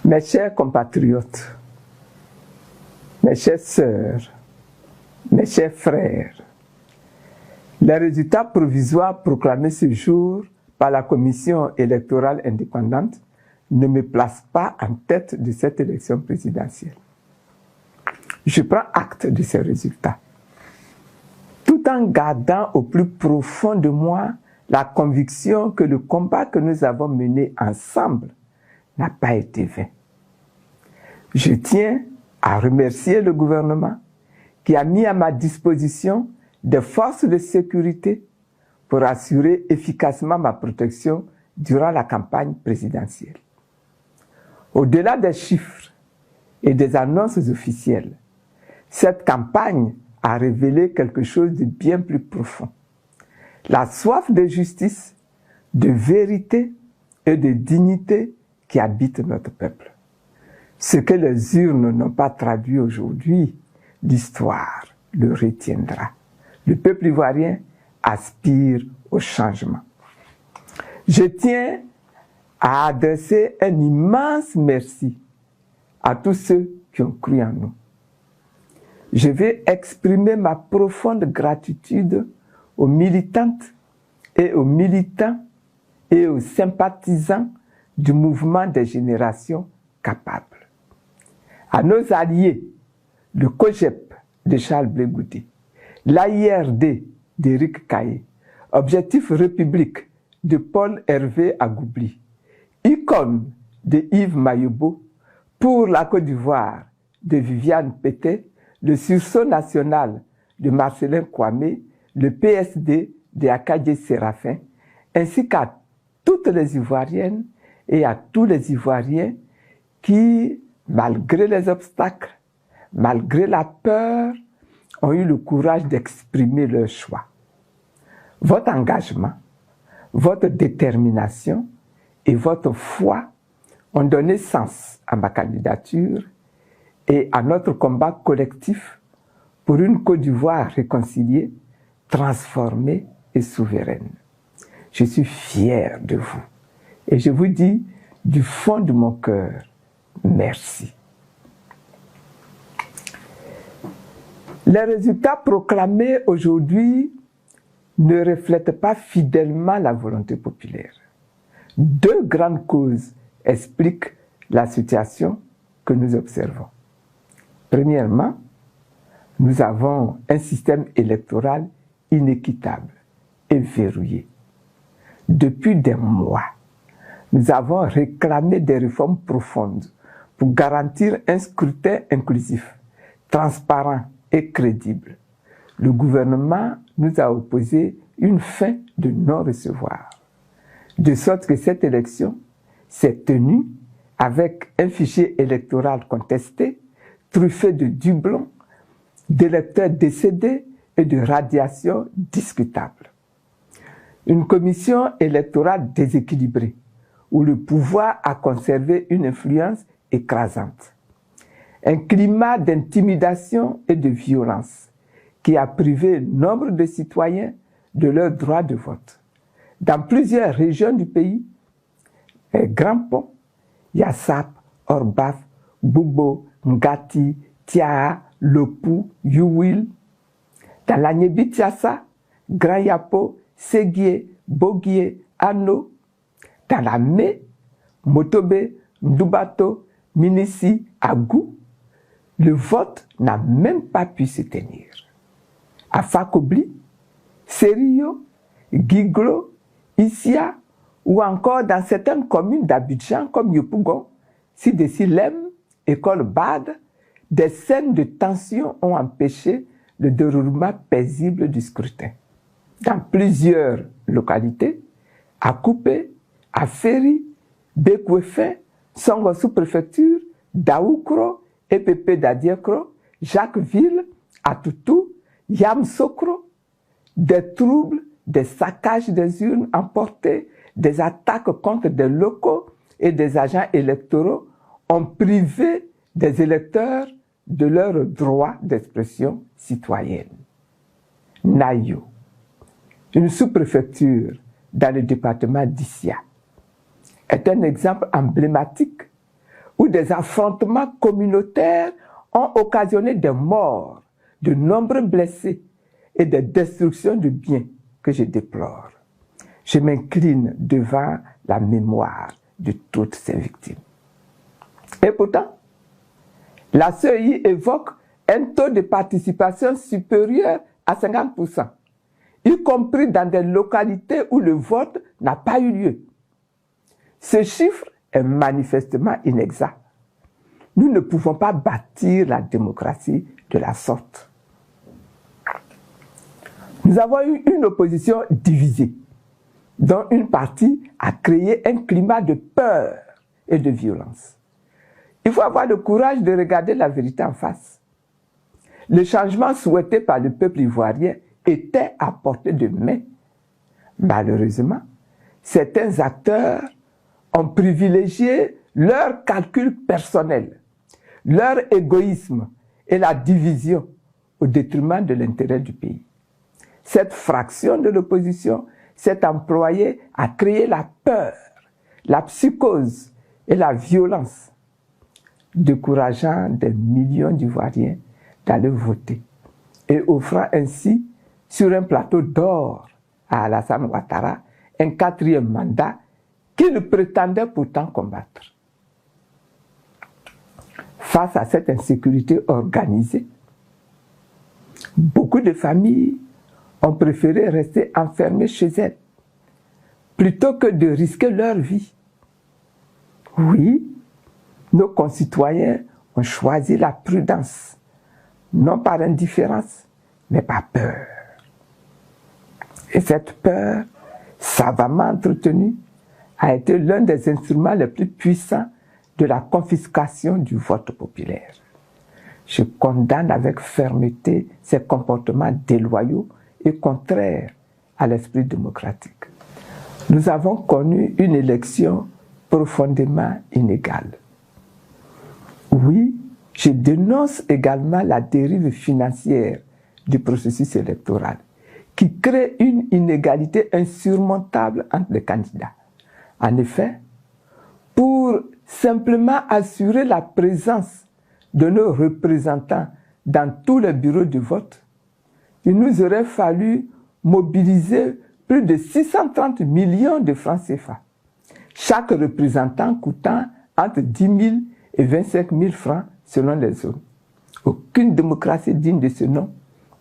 Mes chers compatriotes, mes chères sœurs, mes chers frères, les résultats provisoires proclamés ce jour par la Commission électorale indépendante ne me placent pas en tête de cette élection présidentielle. Je prends acte de ces résultats, tout en gardant au plus profond de moi la conviction que le combat que nous avons mené ensemble n'a pas été vain. Je tiens à remercier le gouvernement qui a mis à ma disposition des forces de sécurité pour assurer efficacement ma protection durant la campagne présidentielle. Au-delà des chiffres et des annonces officielles, cette campagne a révélé quelque chose de bien plus profond. La soif de justice, de vérité et de dignité qui habite notre peuple. Ce que les urnes n'ont pas traduit aujourd'hui, l'histoire le retiendra. Le peuple ivoirien aspire au changement. Je tiens à adresser un immense merci à tous ceux qui ont cru en nous. Je vais exprimer ma profonde gratitude aux militantes et aux militants et aux sympathisants du mouvement des générations capables. À nos alliés, le COGEP de Charles Blé Goudé, l'AIRD d'Éric Caillé, Objectif République de Paul Hervé Agoubli, ICON de Yves Mayobo, Pour la Côte d'Ivoire de Viviane Pété, le Sursaut national de Marcelin Kwame, le PSD de Akadje Séraphin, ainsi qu'à toutes les Ivoiriennes et à tous les Ivoiriens qui, malgré les obstacles, malgré la peur, ont eu le courage d'exprimer leur choix. Votre engagement, votre détermination et votre foi ont donné sens à ma candidature et à notre combat collectif pour une Côte d'Ivoire réconciliée, transformée et souveraine. Je suis fier de vous et je vous dis du fond de mon cœur, merci. Les résultats proclamés aujourd'hui ne reflètent pas fidèlement la volonté populaire. Deux grandes causes expliquent la situation que nous observons. Premièrement, nous avons un système électoral inéquitable et verrouillé. Depuis des mois, nous avons réclamé des réformes profondes pour garantir un scrutin inclusif, transparent et crédible. Le gouvernement nous a opposé une fin de non-recevoir, de sorte que cette élection s'est tenue avec un fichier électoral contesté, truffé de doublons, d'électeurs décédés et de radiations discutables. Une commission électorale déséquilibrée, où le pouvoir a conservé une influence écrasante. Un climat d'intimidation et de violence qui a privé nombre de citoyens de leur droit de vote. Dans plusieurs régions du pays, Grand Pont, Yassap, Orbaf, Bobo, Ngati, Tiaa, Lopou, Youil, dans la Niébi-Tiassa, Grand Yapo, Séguié, Boguié, Ano, dans la Mé, Motobe, Ndoubato, Minissi, Agou, le vote n'a même pas pu se tenir. À Fakobli, Serio, Guiglo, Issia, ou encore dans certaines communes d'Abidjan comme Yopougon, Sidessi-Lem, École Bade, des scènes de tension ont empêché le déroulement paisible du scrutin. Dans plusieurs localités, à Koupé, à Ferry, Bekwefin, Songo sous-préfecture, Daoukro, EPP d'Adiekro, Jacquesville, Atoutou, Yamsokro, des troubles, des saccages des urnes emportées, des attaques contre des locaux et des agents électoraux ont privé des électeurs de leur droit d'expression citoyenne. Nayo, une sous-préfecture dans le département d'Issia, est un exemple emblématique où des affrontements communautaires ont occasionné des morts, de nombreux blessés et des destructions de biens que je déplore. Je m'incline devant la mémoire de toutes ces victimes. Et pourtant, la CEI évoque un taux de participation supérieur à 50%, y compris dans des localités où le vote n'a pas eu lieu. Ce chiffre est manifestement inexact. Nous ne pouvons pas bâtir la démocratie de la sorte. Nous avons eu une opposition divisée, dont une partie a créé un climat de peur et de violence. Il faut avoir le courage de regarder la vérité en face. Le changement souhaité par le peuple ivoirien était à portée de main. Malheureusement, certains acteurs ont privilégié leur calcul personnel, leur égoïsme et la division au détriment de l'intérêt du pays. Cette fraction de l'opposition s'est employée à créer la peur, la psychose et la violence, décourageant des millions d'Ivoiriens d'aller voter et offrant ainsi sur un plateau d'or à Alassane Ouattara un 4e mandat qu'il prétendait pourtant combattre. Face à cette insécurité organisée, beaucoup de familles ont préféré rester enfermées chez elles plutôt que de risquer leur vie. Oui, nos concitoyens ont choisi la prudence, non par indifférence, mais par peur. Et cette peur, savamment entretenue, a été l'un des instruments les plus puissants de la confiscation du vote populaire. Je condamne avec fermeté ces comportements déloyaux et contraires à l'esprit démocratique. Nous avons connu une élection profondément inégale. Oui, je dénonce également la dérive financière du processus électoral qui crée une inégalité insurmontable entre les candidats. En effet, pour simplement assurer la présence de nos représentants dans tous les bureaux de vote, il nous aurait fallu mobiliser plus de 630 millions de francs CFA, chaque représentant coûtant entre 10 000 et 25 000 francs selon les zones. Aucune démocratie digne de ce nom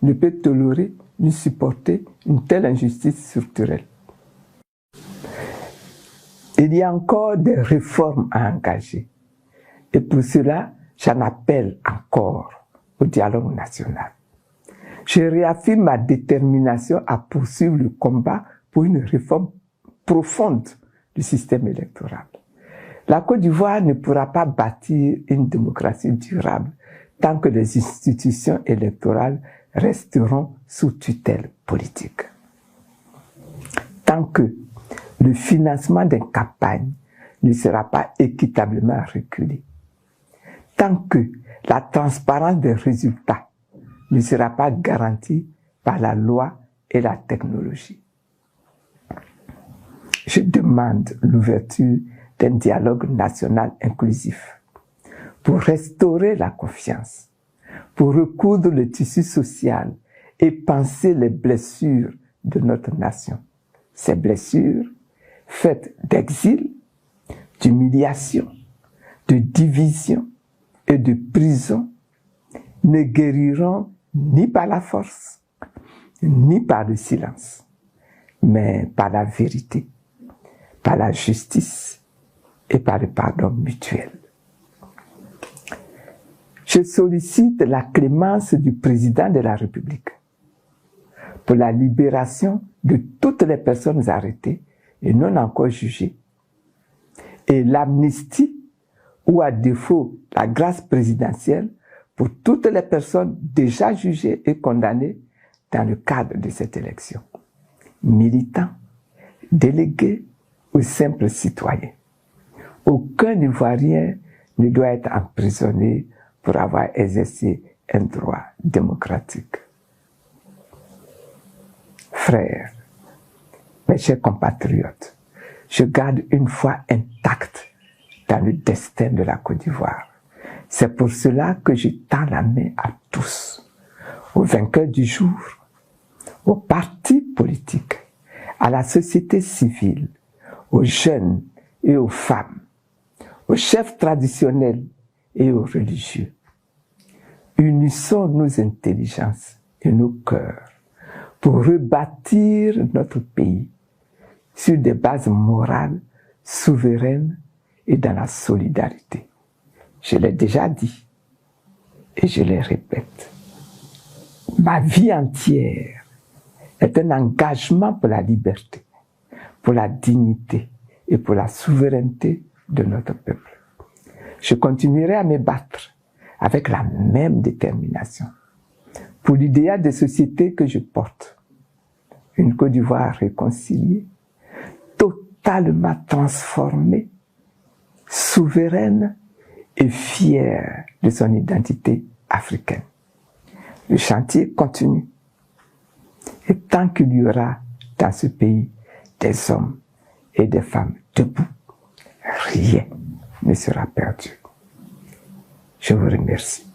ne peut tolérer ni supporter une telle injustice structurelle. Il y a encore des réformes à engager. Et pour cela, j'en appelle encore au dialogue national. Je réaffirme ma détermination à poursuivre le combat pour une réforme profonde du système électoral. La Côte d'Ivoire ne pourra pas bâtir une démocratie durable tant que les institutions électorales resteront sous tutelle politique. Tant que le financement des campagnes ne sera pas équitablement régulé, tant que la transparence des résultats ne sera pas garantie par la loi et la technologie. Je demande l'ouverture d'un dialogue national inclusif pour restaurer la confiance, pour recoudre le tissu social et panser les blessures de notre nation. Ces blessures, faites d'exil, d'humiliation, de division et de prison, ne guériront ni par la force, ni par le silence, mais par la vérité, par la justice et par le pardon mutuel. Je sollicite la clémence du président de la République pour la libération de toutes les personnes arrêtées et non encore jugées, et l'amnistie ou à défaut la grâce présidentielle pour toutes les personnes déjà jugées et condamnées dans le cadre de cette élection, militants, délégués ou simples citoyens. Aucun Ivoirien ne doit être emprisonné pour avoir exercé un droit démocratique. Frères, mes chers compatriotes, je garde une foi intacte dans le destin de la Côte d'Ivoire. C'est pour cela que je tends la main à tous, aux vainqueurs du jour, aux partis politiques, à la société civile, aux jeunes et aux femmes, aux chefs traditionnels et aux religieux. Unissons nos intelligences et nos cœurs pour rebâtir notre pays sur des bases morales, souveraines et dans la solidarité. Je l'ai déjà dit et je le répète. Ma vie entière est un engagement pour la liberté, pour la dignité et pour la souveraineté de notre peuple. Je continuerai à me battre avec la même détermination pour l'idéal de société que je porte. Une Côte d'Ivoire réconciliée, totalement transformée, souveraine et fière de son identité africaine. Le chantier continue. Et tant qu'il y aura dans ce pays des hommes et des femmes debout, rien ne sera perdu. Je vous remercie.